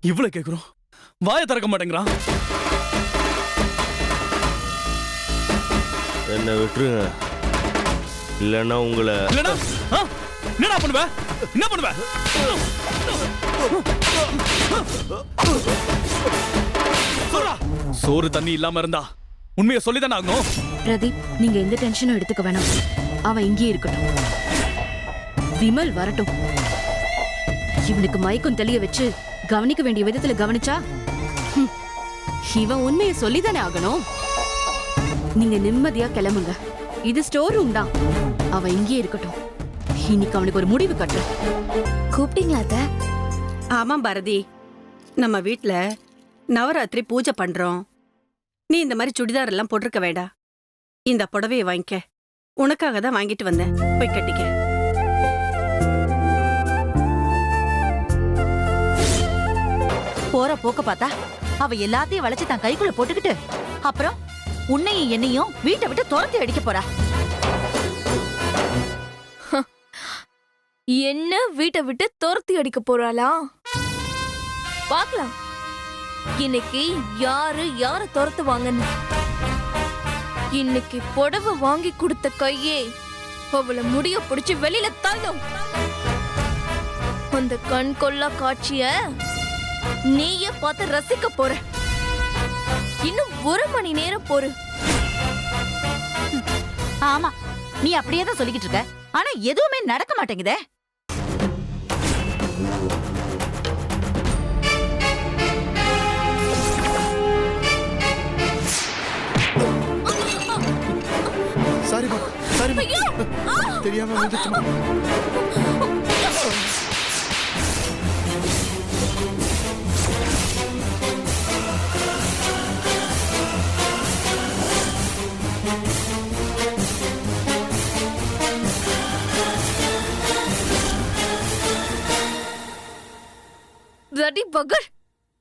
இவ்வளவு கேக்குறோம், வாயை திறக்க மாட்டேங்கிறான். என்ன விட்டுருங்க, இல்லைன்னா உங்களை. என்னடா பண்ணுவ? என்ன பண்ணுவ? சோறு தண்ணி இல்லாம இருந்தா உண்மையை சொல்லிதானே ஆகணும். பிரதீப், நீங்க எந்த டென்ஷனும் எடுத்துக்க வேணாம். அவன் இங்கே இருக்கட்டும். விமல் வரட்டும். இவனுக்கு மயக்கம் தெளிய வச்சு கவனிக்க வேண்டிய விதத்துல கவனிச்சா இவன் உண்மையை சொல்லிதானே ஆகணும். நீங்க நிம்மதியா கிளம்புங்க. இது ஸ்டோர் ரூம் தான். அவன் இங்கே இருக்கட்டும். இன்னைக்கு அவனுக்கு ஒரு முடிவு கட்டு. கூப்பிட்டீங்களா அத்தை? ஆமா பாரதி, நம்ம வீட்ல நவராத்திரி பூஜை பண்றோம். நீ இந்த மாதிரி சுடிதார் எல்லாம் போட்டிருக்க வேண்டாம். இந்த புடவையை வாங்கிக்க. உனக்காக தான் வாங்கிட்டு வந்தேன். போய் கட்டிக்க. போற போக்க பார்த்தா அவ எல்லாத்தையும் வளைச்சு தன் கைக்குள்ள போட்டுக்கிட்டு அப்புறம் உன்னையும் என்னையும் வீட்டை விட்டு துரத்தி அடிக்க போறா. என்ன வீட்டை விட்டு துரத்தி அடிக்க போறாளா? பாக்கலாம் இன்னைக்கு யார துரத்துவாங்கன்னு. இன்னைக்கு புடவை வாங்கி கொடுத்த கையே அவளை முடிய பிடிச்சு வெளியில தள்ளும். அந்த கண் கொள்ளா காட்சிய நீயே பார்த்து ரசிக்க போற. இன்னும் 1 மணி நேரம் போரு. ஆமா, நீ அப்படியே தான் சொல்லிக்கிட்டு இருக்க. ஆனா எதுவுமே நடக்க மாட்டேங்குதே. சாரிமா, தெரியாம வந்துச்சுமா. பிளடி பகர்,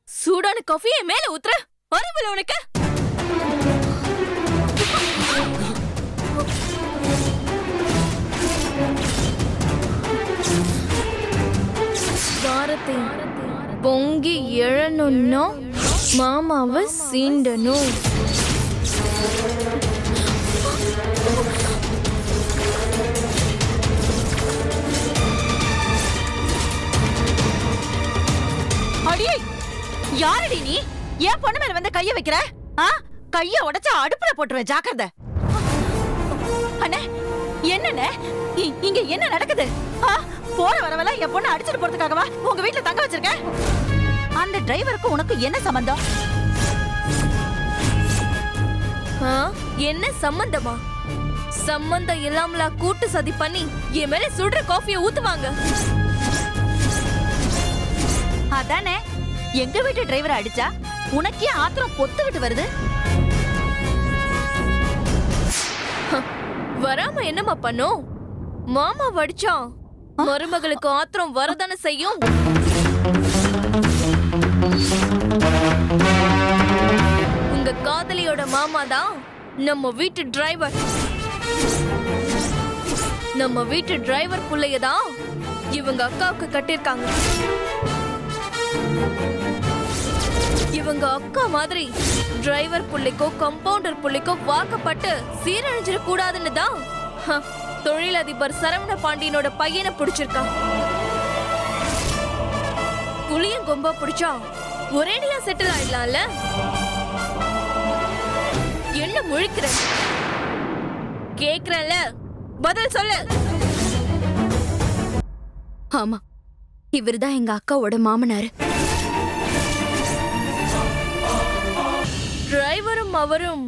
சூடான காஃபியை மேல ஊத்துற. அறிவில்லை உனக்கு? வாரத்தை பொங்கி எழணும்னா மாமாவை சீண்டணும். அடியே, யாரடி நீ? ஏன் பொண்ணு மேல வந்து கைய வைக்கிற? கைய உடைச்சு அடுப்புல போட்டுருவேன், ஜாக்கிரதை. அண்ணே, என்னண்ணே இங்க என்ன நடக்குது? போற வரவெல்லாம் என் பொண்ணு அடிச்சுட்டு போறதுக்காகவா உங்க வீட்டுல தங்க வச்சிருக்க? அந்த டிரைவருக்கு உனக்கு என்ன சம்பந்தம்? என்ன சம்பந்தமா? சம்பந்தம் இல்லாமலா கூட்டு சதி பண்ணி என் மேல சுடுற காஃபியை ஊத்துவாங்க? அதானே, எங்க வீட்டு டிரைவரை அடிச்சா உனக்கே ஆத்திரம் பொத்துக்கிட்டு வருது. வராம என்னமா பண்ணும்? மாமா வடிச்சா மருமகளுக்கு ஆத்திரம் வரதானே செய்யும். உங்க காதலியோட மாமா தான் நம்ம வீட்டு டிரைவர். நம்ம வீட்டு டிரைவர் புள்ளையதான் இவங்க அக்காவுக்கு கட்டிருக்காங்க. இவங்க அக்கா மாதிரி டிரைவர் புள்ளைக்கோ கம்பவுண்டர் புள்ளைக்கோ வாக்கப்பட்டு சீரழிஞ்சிட கூடாதுன்னு தான் தொழிலதிபர் சரவண பாண்டியனோட பையனை பிடிச்சிருக்கான். புளியங்கொம்பா பிடிச்சா ஒரேடியா செட்டில் ஆயிடலாம்ல. என்ன முழிக்கிற? கேக்குறேன்ல, பதில் சொல்லு. ஆமா, இவர்தான் எங்க அக்காவோட மாமனாரு. டிரைவரும் அவரும்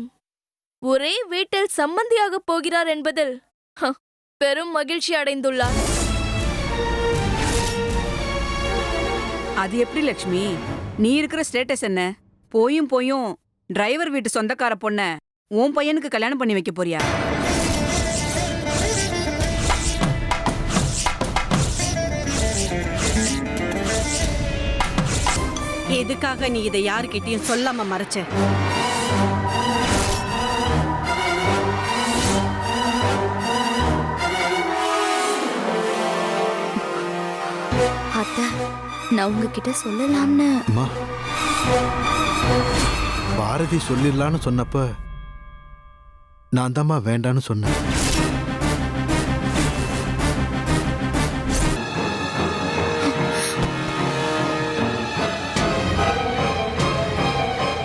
ஒரே வீட்டில் சம்பந்தியாக போகிறார் என்பதில் பெரும் மகிழ்ச்சி அடைந்துள்ளார். அது எப்படி லட்சுமி? நீ இருக்கிற ஸ்டேட்டஸ் என்ன? போயும் போயும் டிரைவர் வீட்டு சொந்தக்கார பொண்ண உன் பையனுக்கு கல்யாணம் பண்ணி வைக்க போறியா? எதுக்காக நீ இதை யாருக்கிட்டையும் சொல்லாம மறைச்ச? அத்தை, நான் உங்ககிட்ட சொல்லலாம்னு. அம்மா பாரதி சொல்லிடலான்னு சொன்னப்ப நான் தாம்மா வேண்டான்னு சொன்னேன்.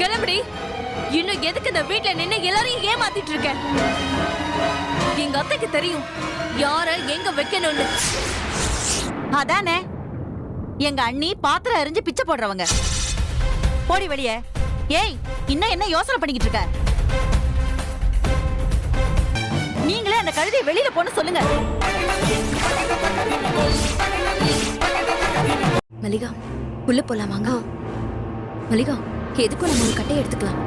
கிளம்புடி. இன்னும் எதுக்கு இந்த வீட்ல நின்னு எல்லாரையும் ஏமாத்திட்டு இருக்க? எங்க அத்தைக்கு தெரியும் யார எங்க வைக்கணும்னு. அதானே எங்க அண்ணி பாத்திரம் எரிஞ்சு பிச்சை போடுறவங்க. போடி வெளியே. ஏய், இன்னும் என்ன யோசனை பண்ணிக்கிட்டு இருக்க? நீங்களே அந்த கழுதையை வெளியில போன்னு சொல்லுங்க. மல்லிகா, உள்ள போலாமாங்க? மல்லிகா, எதுக்கும் நம்ம ஒரு கட்டையை எடுத்துக்கலாம்.